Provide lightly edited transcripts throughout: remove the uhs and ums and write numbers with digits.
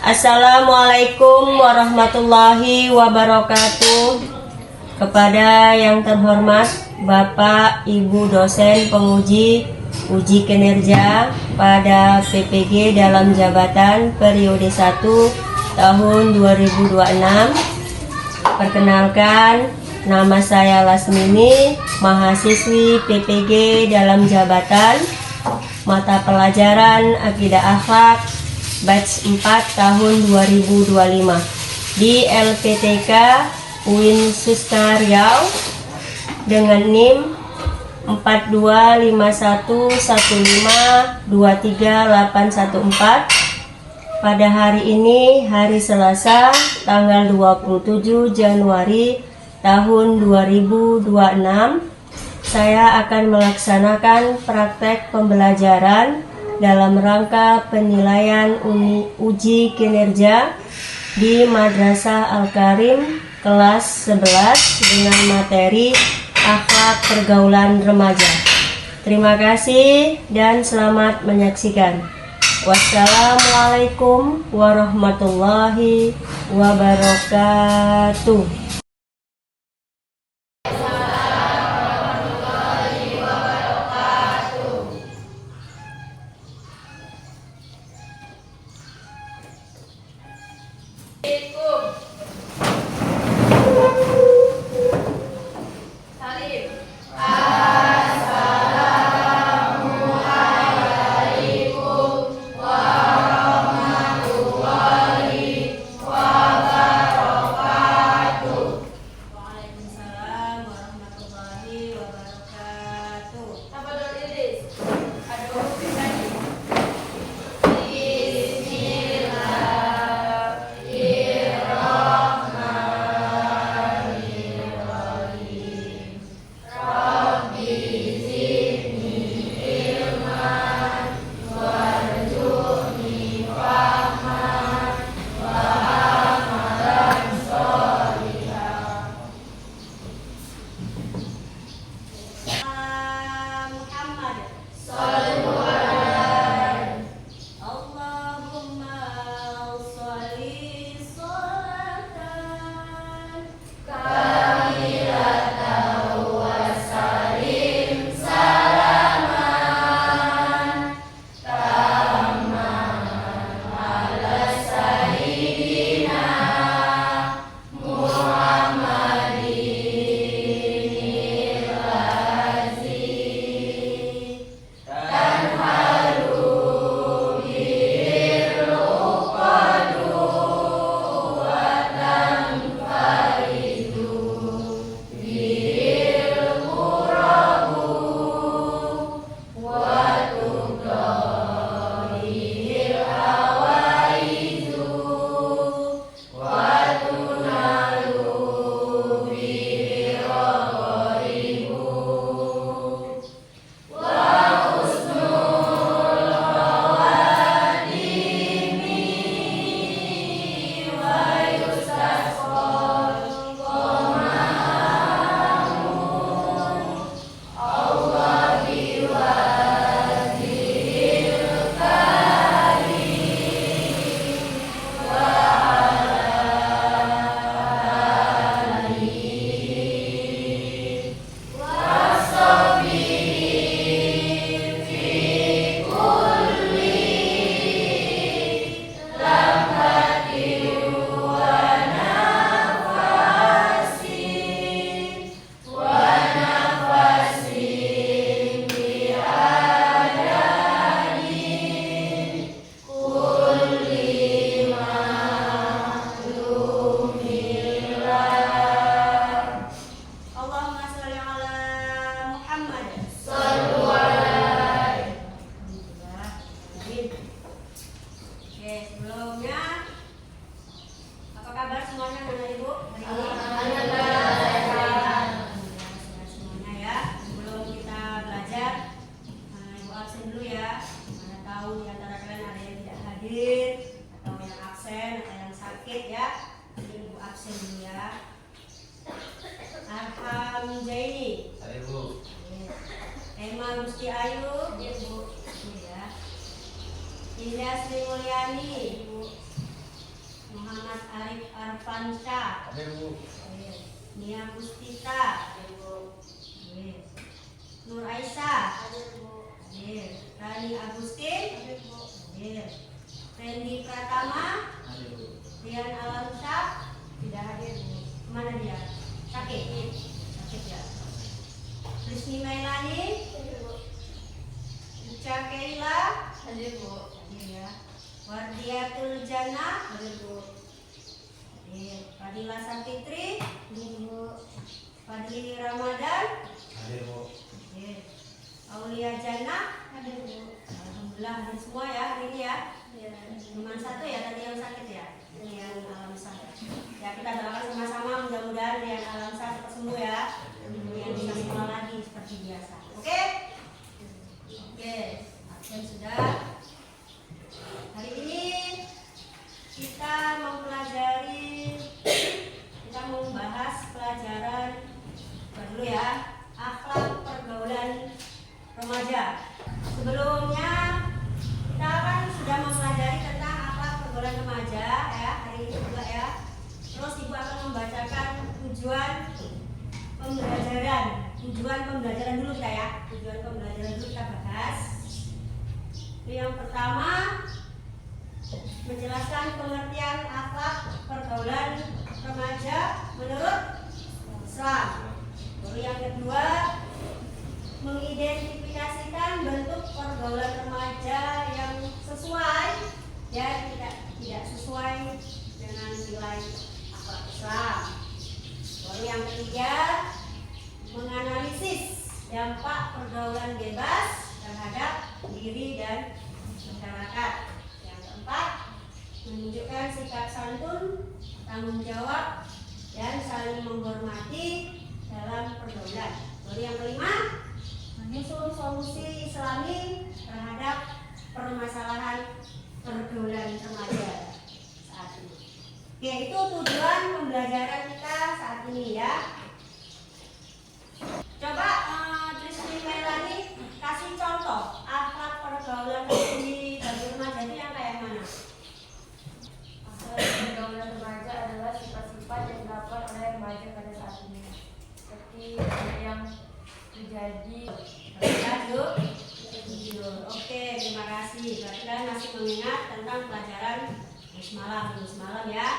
Assalamualaikum warahmatullahi wabarakatuh. Kepada yang terhormat Bapak Ibu dosen penguji uji kinerja pada PPG dalam jabatan periode 1 tahun 2026. Perkenalkan, nama saya Lasmini, mahasiswi PPG dalam jabatan mata pelajaran Akidah Akhlak batch 4 tahun 2025 di LPTK UIN Susta Riau dengan NIM 42151523814. Pada hari ini, hari Selasa, tanggal 27 Januari tahun 2026, saya akan melaksanakan praktek pembelajaran dalam rangka penilaian uji kinerja di Madrasah Al-Karim kelas 11 dengan materi akhlak pergaulan remaja. Terima kasih dan selamat menyaksikan. Wassalamualaikum warahmatullahi wabarakatuh. Emma Gusti Ayu, Ibu. Ya. Indah Sri Mulyani, Ibu. Muhammad Arif Arfansyah. Nia Pustita. Nur Aisyah. Rani Agustin. Randy Pratama. Rian Alamsyah. Tidak hadir. Mana dia? Sakit. Sakit ya. Rizmi Mailani. Ica Keila. Hadir ya. Wardiatul Jannah. Hadir Bu. Fadila Sapitri. Hadir Bu. Fadli Ramadan. Hadir Bu. Aulia Jannah. Hadir Bu. Alhamdulillah hadir semua ya hari ini ya. Cuma satu ya tadi yang sakit ya. Ini yang Alamsyah. Ya kita doakan sama-sama mudah-mudahan yang Alamsyah cepat sembuh ya. Yang bisa sekolah lagi seperti biasa. Oke? Oke. Absen sudah. Hari ini kita membahas pelajaran dulu ya, akhlak pergaulan remaja. Sebelumnya kita kan sudah mempelajari tentang akhlak pergaulan remaja ya, hari ini juga ya. Terus Ibu akan membacakan tujuan pembelajaran dulu kita ya. Tujuan pembelajaran dulu kita bahas. Yang pertama, menjelaskan pengertian akhlak pergaulan remaja menurut Islam. Lalu yang kedua, mengidentifikasikan bentuk pergaulan remaja yang sesuai dan tidak sesuai dengan nilai akhlak Islam. Lalu yang ketiga, menganalisis dampak pergaulan bebas terhadap diri dan masyarakat. Yang keempat, menunjukkan sikap santun, tanggung jawab, dan saling menghormati dalam pergaulan. Lalu yang kelima, menyusun solusi Islami terhadap permasalahan pergaulan remaja saat ini. Oke, itu tujuan pembelajaran kita saat ini ya. Coba Trisni Melani kasih contoh akhlak pergaulan di bagi remaja itu yang kayak mana? Pergaulan remaja adalah sifat-sifat yang dilakukan oleh remaja pada saat ini, seperti yang terjadi. Oke, terima kasih. Berarti kalian masih mengingat tentang pelajaran minggu semalam ya.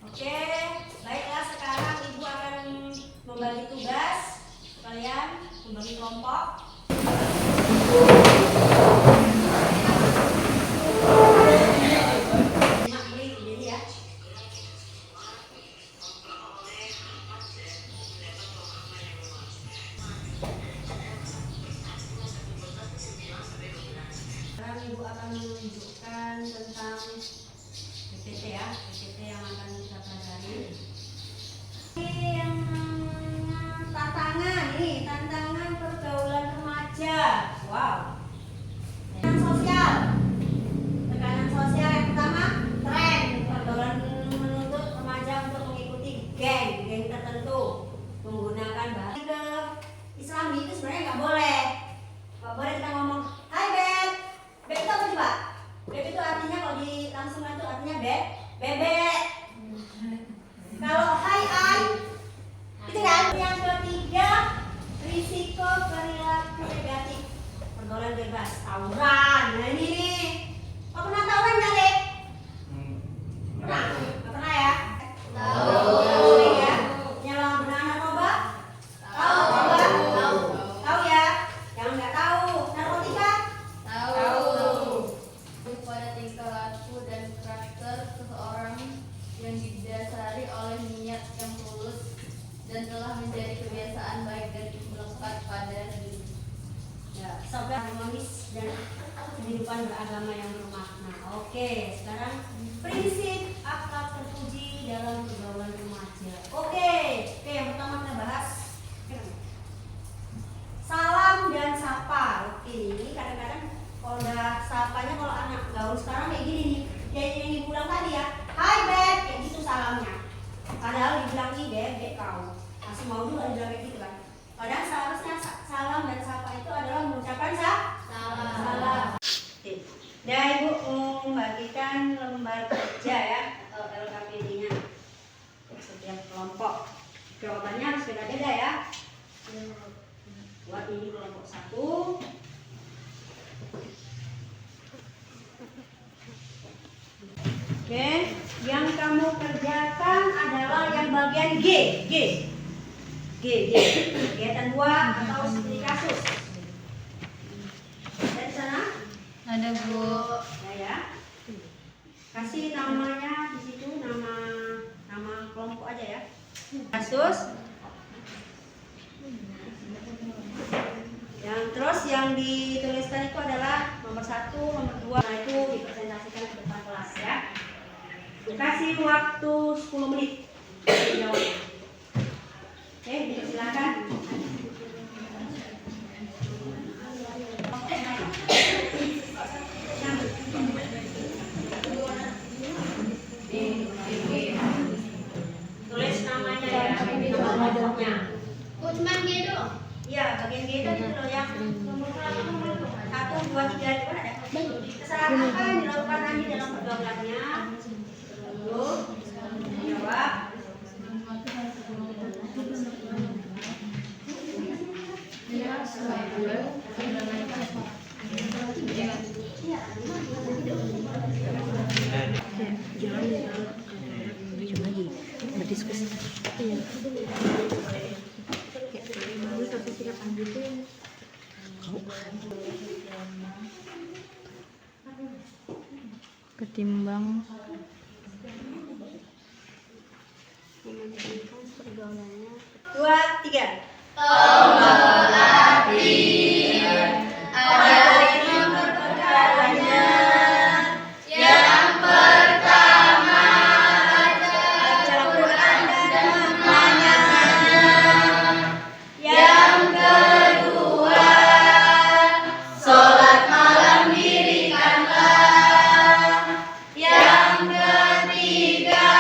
Oke, baiklah sekarang Ibu akan membagi tugas kalian, membagi kelompok. Ibu akan menunjukkan tentang PPT ya, PPT yang akan kita pelajari. Ini yang tantangan pergaulan remaja. Wow. Tekanan sosial yang pertama, tren pergaulan menuntut remaja untuk mengikuti geng tertentu, menggunakan bahasa ke Islam itu sebenarnya nggak boleh kita ngomong hai beb. Beb itu apa coba? Beb itu artinya kalau di langsung itu artinya bebek. Kalau hai an itu kan. Yang ketiga, risiko perilaku negatif pergaulan bebas, tawuran. Nah ini nih, kau pernah tawuran nggak dek? Pernah? Nggak pernah ya? Tahu ya? Penyalahgunaan narkoba? Tahu ya? Yang nggak tahu narkotika? pada tingkah laku dan karakter seseorang yang didasari oleh niat yang tulus dan telah menjadi kebiasaan baik dan melekat pada diri. Ya, sampai harmonis dan kehidupan beragama yang bermakna. Oke, sekarang prinsip akhlak terpuji dalam pergaulan remaja. Oke, yang pertama kita bahas salam dan sapa. Oke, ini kadang-kadang kalau udah sapanya, kalau anak gaul sekarang kayak gini nih, kayak yang dibilang tadi ya, hai beb, kayak gitu salamnya. Padahal dibilang nih beb kau, masih mau juga dibilang kayak gitu kan. Padahal seharusnya salam dan sapa itu adalah mengucapkan salam. Oke. Nah Ibu membagikan lembar kerja ya. ini kelompok 1. Oke, yang kamu kerjakan adalah yang bagian G. Kegiatan 2 atau studi kasus. Dari sana? Ada Bu. Ya. Kasih namanya di situ, nama kelompok aja ya. Kasus. Terus yang dituliskan itu adalah nomor 1, nomor 2. Nah, itu dipresentasikan di depan kelas ya. Kasih waktu 10 menit. Jawabnya. Oke, silakan. Tulis namanya ya, nama kelompoknya. Oh, cuma G doang. Iya, bagian G itu loh yang nomor 1, 2, 3 itu ada. Kesalahan apa yang dilakukan nanti dalam pergaulannya? Lalu jawab. Berdiskusi. Iya. Ketimbang pergaulannya. 2, 3. Tombol arti. Ada 5 perkaranya. Yang pertama baca Quran dan maknanya. Yang kedua sholat malam dirikanlah. Yang ketiga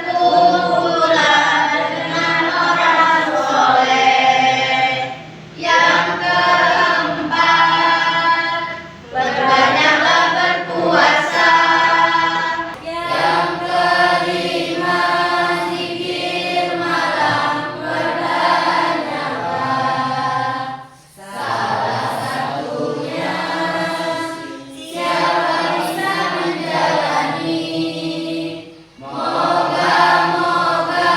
kumpullah dengan orang soleh. Yang keempat berbanyaklah berpuasa. Yang kelima zikir malam berdanyaklah. Salah satunya siapa bisa menjalani. Moga-moga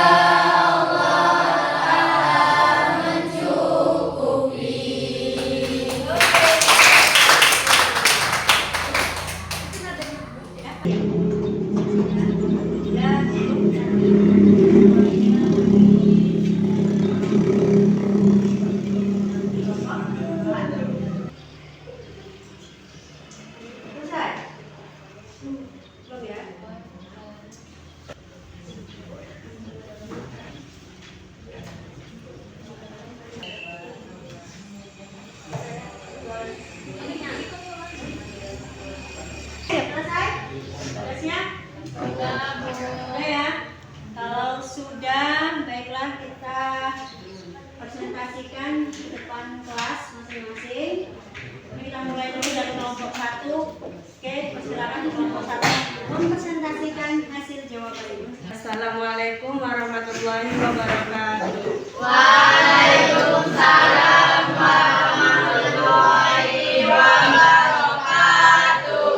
Allah Ta'ala mencukupi. Selesai? Belum ya? Selesai? Tugasnya? Sudah ya? Kalau sudah, baiklah kita presentasikan di depan kelas masing-masing. Ini kita mulai dulu dari kelompok 1. Oke, persilakan di kelompok 1 mempresentasikan hasil jawaban ini. Assalamualaikum warahmatullahi wabarakatuh. Waalaikumsalam warahmatullahi wabarakatuh.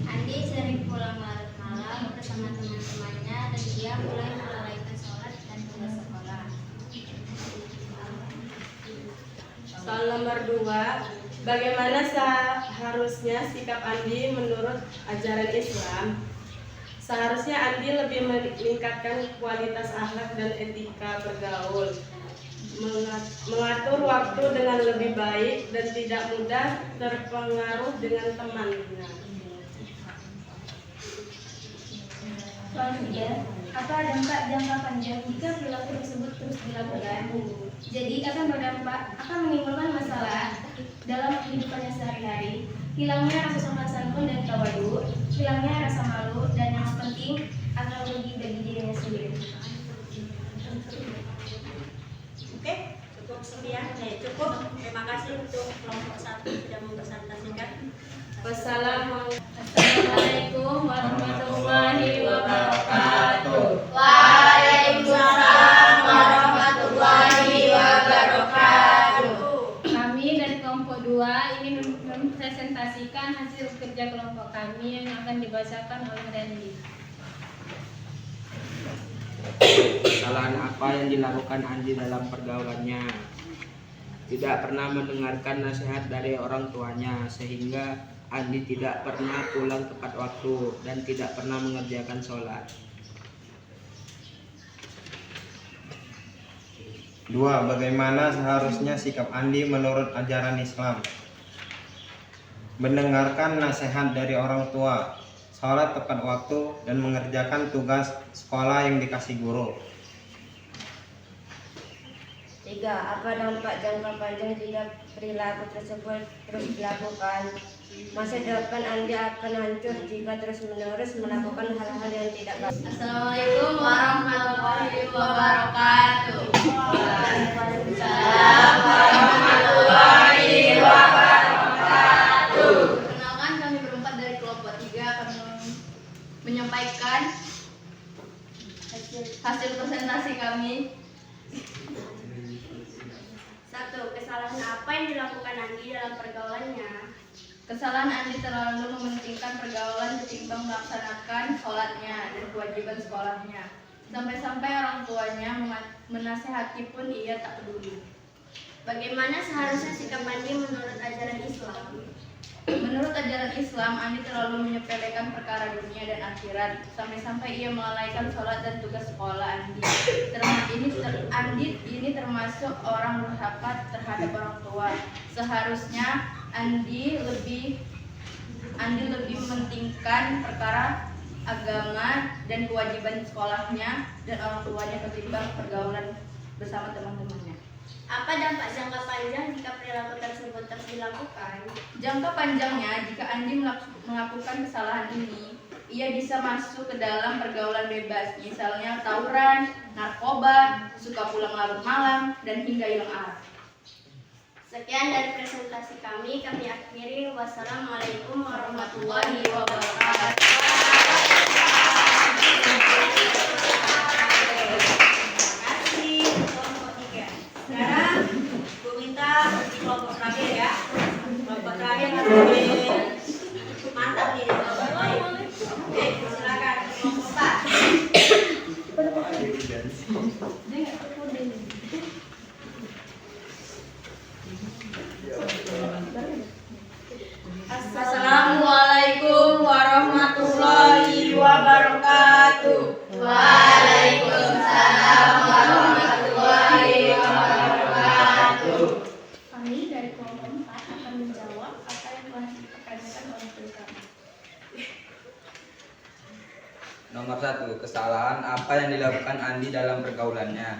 Andi sering pulang larut malam bersama teman-temannya dan dia mulai melalaikan sholat dan tugas sekolah. Soal nomor 2, bagaimana seharusnya sikap Andi menurut ajaran Islam? Seharusnya Andi lebih meningkatkan kualitas akhlak dan etika bergaul, mengatur waktu dengan lebih baik dan tidak mudah terpengaruh dengan temannya. Soal 3, apa dampak jangka panjang jika perilaku tersebut terus dilakukan? Jadi akan menimbulkan masalah dalam kehidupannya sehari-hari, hilangnya rasa sopan santun dan tawadu, hilangnya rasa malu, dan yang penting akan rugi bagi dirinya sendiri. Oke, cukup sekian. Cukup. Terima kasih untuk kelompok 1 sudah mempresentasikan. Assalamualaikum warahmatullahi wabarakatuh. Waalaikumsalam warahmatullahi wabarakatuh. kelompok kami yang akan dibacakan oleh Randy. Kesalahan apa yang dilakukan Andi dalam pergaulannya? Tidak pernah mendengarkan nasihat dari orang tuanya, sehingga Andi tidak pernah pulang tepat waktu dan tidak pernah mengerjakan sholat. 2. Bagaimana seharusnya sikap Andi menurut ajaran Islam? Mendengarkan nasihat dari orang tua, sholat tepat waktu, dan mengerjakan tugas sekolah yang dikasih guru. 3. Apa dampak jangka panjang jika perilaku tersebut terus dilakukan? Masa depan Andi akan hancur jika terus-menerus melakukan hal-hal yang tidak baik. Assalamualaikum warahmatullahi wabarakatuh. Perkenalkan, kami berempat dari kelompok 3 akan menyampaikan hasil presentasi kami. 1. Kesalahan apa yang dilakukan Andi dalam pergaulannya? Kesalahan Andi terlalu mementingkan pergaulan ketimbang melaksanakan sholatnya dan kewajiban sekolahnya. Sampai-sampai orang tuanya menasehati pun ia tak peduli. Bagaimana seharusnya sikap Andi menurut ajaran Islam? Menurut ajaran Islam, Andi terlalu menyepelekan perkara dunia dan akhirat. Sampai-sampai ia melalaikan sholat dan tugas sekolah Andi. Andi ini termasuk orang durhaka terhadap orang tua. Seharusnya Andi lebih mementingkan perkara agama dan kewajiban sekolahnya dan orang tuanya ketimbang pergaulan bersama teman-temannya. Apa dampak jangka panjang jika perilaku tersebut terus dilakukan? Jangka panjangnya, jika Andi melakukan kesalahan ini, ia bisa masuk ke dalam pergaulan bebas, misalnya tawuran, narkoba, suka pulang larut malam, dan hingga hilang arah. Sekian dari presentasi kami akhiri. Wassalamualaikum warahmatullahi wabarakatuh. Terima kasih kelompok 3. Sekarang Bu minta di kelompok terakhir ya. Kelompok terakhir harus lebih mantap nih. Oke, silakan kelompok 4. Assalamualaikum warahmatullahi wabarakatuh. Waalaikumsalam warahmatullahi wabarakatuh. Kami dari kelompok 4 akan menjawab apa yang telah dipertanyakan oleh kami. Nomor 1. Kesalahan apa yang dilakukan Andi dalam pergaulannya?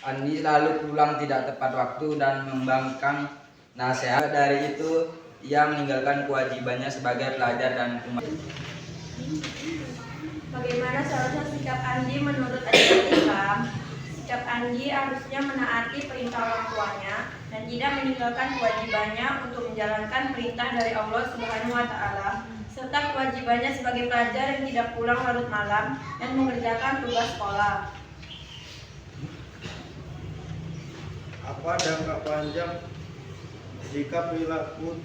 Andi selalu pulang tidak tepat waktu dan membangkang nasihat. Dari itu, ia meninggalkan kewajibannya sebagai pelajar dan umat. Bagaimana seharusnya sikap Andi menurut ajaran Islam? Sikap Andi harusnya menaati perintah orang tuanya dan tidak meninggalkan kewajibannya untuk menjalankan perintah dari Allah Subhanahu wa Ta'ala, serta kewajibannya sebagai pelajar yang tidak pulang larut malam dan mengerjakan tugas sekolah. Apa dampak panjang jika perilaku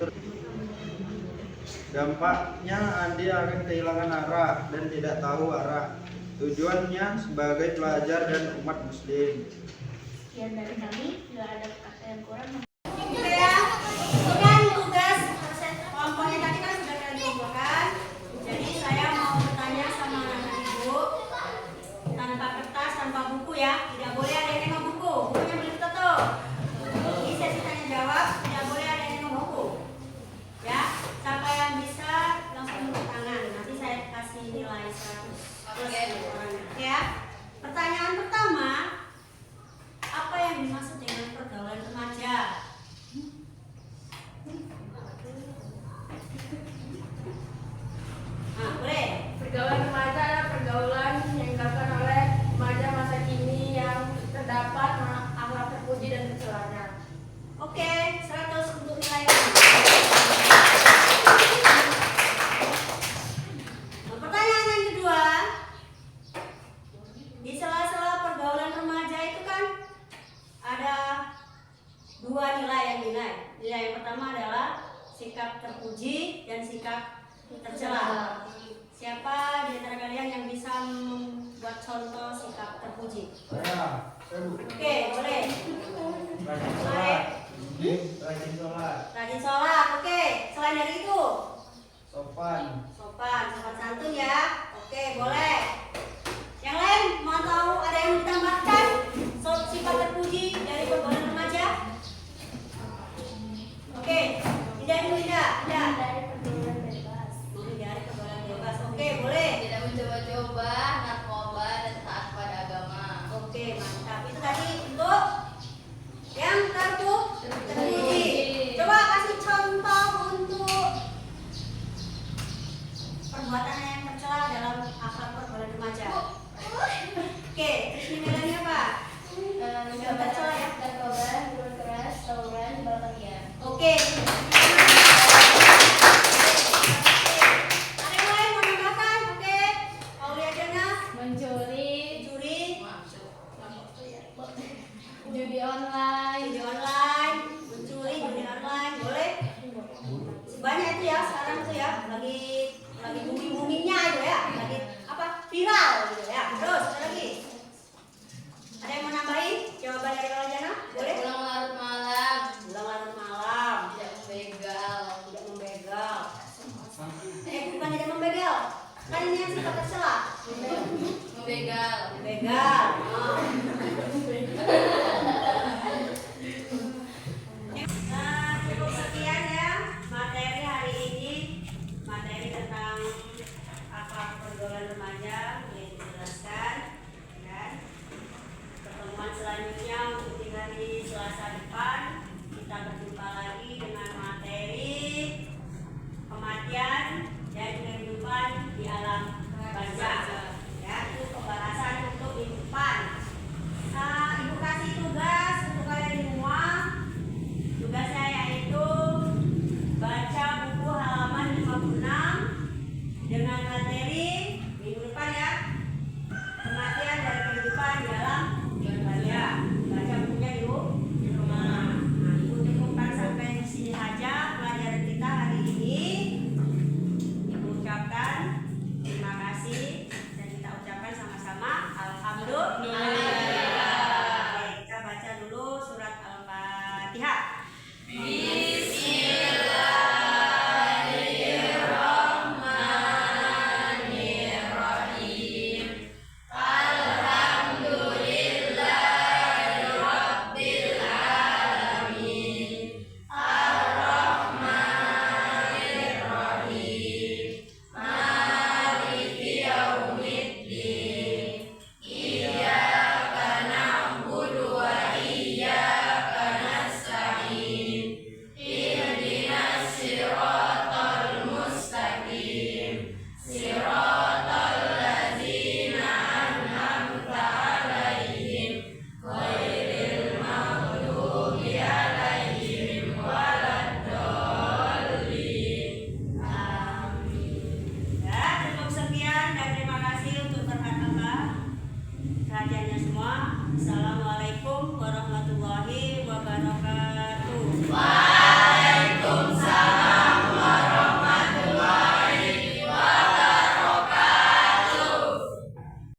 dampaknya Andi akan kehilangan arah dan tidak tahu arah tujuannya sebagai pelajar dan umat muslim. Sekian dari kami. Bila ada kata yang kurang, Oke ya. Itu kan tugas kelompoknya tadi kan sudah kalian kumpulkan. Jadi saya mau bertanya sama anak ibu tanpa kertas, tanpa buku ya. Tidak boleh ada yang nengok buku. Bukunya boleh ditutup. Ini sesi tanya jawab. Tidak boleh ada yang nengok buku. Ya. Siapa yang bisa langsung tepuk tangan. Nanti saya kasih nilai 100 plus orangnya. Oke ya. Pertanyaan pertama, apa yang dimaksud dengan pergaulan remaja? Nah, boleh. Pergaulan remaja adalah pergaulan yang dilakukan oleh remaja masa kini yang terdapat akhlak terpuji dan tercelanya. Oke, 100 untuk nilai. Nah, pertanyaan yang kedua, di sela-sela pergaulan remaja itu kan ada 2 nilai yang dinilai. Nilai yang pertama adalah sikap terpuji dan sikap tercela. Siapa di antara kalian yang bisa membuat contoh sikap terpuji? Oke, boleh. Rajin sholat. Rajin sholat. Rajin sholat, oke. Selain dari itu, Sopan. sopan santun ya. Oke, boleh. Yang lain mau tahu ada yang ditambahkan sifat terpuji dari pergaulan remaja? Oke, tidak dulu tidak. Dari pergaulan bebas. Dari pergaulan bebas. Oke, boleh. Tidak mencoba-coba, narkoba, dan taat pada agama. Oke, mantap. Itu tadi untuk yang terpuji. Coba kasih contoh untuk perbuatan yang tercela dalam akhlak pergaulan remaja. Oke, terus ini nilainya apa? Yang tercela ya. Narkoba, minuman keras, tawuran, balap liar. Oke. Ada yang lain mau nambahkan? Oke. Aulia Jana, Mencuri, curi, judi online, judi online, mencuri, judi online, boleh? Banyak itu ya sekarang tuh ya, lagi booming-boomingnya itu ya, lagi apa? Viral gitu ya. Terus ada lagi. Ada yang mau nambahin jawaban dari Aulia Jana? Boleh? Pulang larut malam, Pulang larut malam, tidak membegal. tidak membegal. Bukan tidak membegal. Kan ini yang sifat tercela. Membegal. Membegal. Nah, cukup sekian ya materi hari ini, materi tentang akhlak pergaulan remaja yang dijelaskan. Dan pertemuan selanjutnya untuk di hari Selasa depan kita berjumpa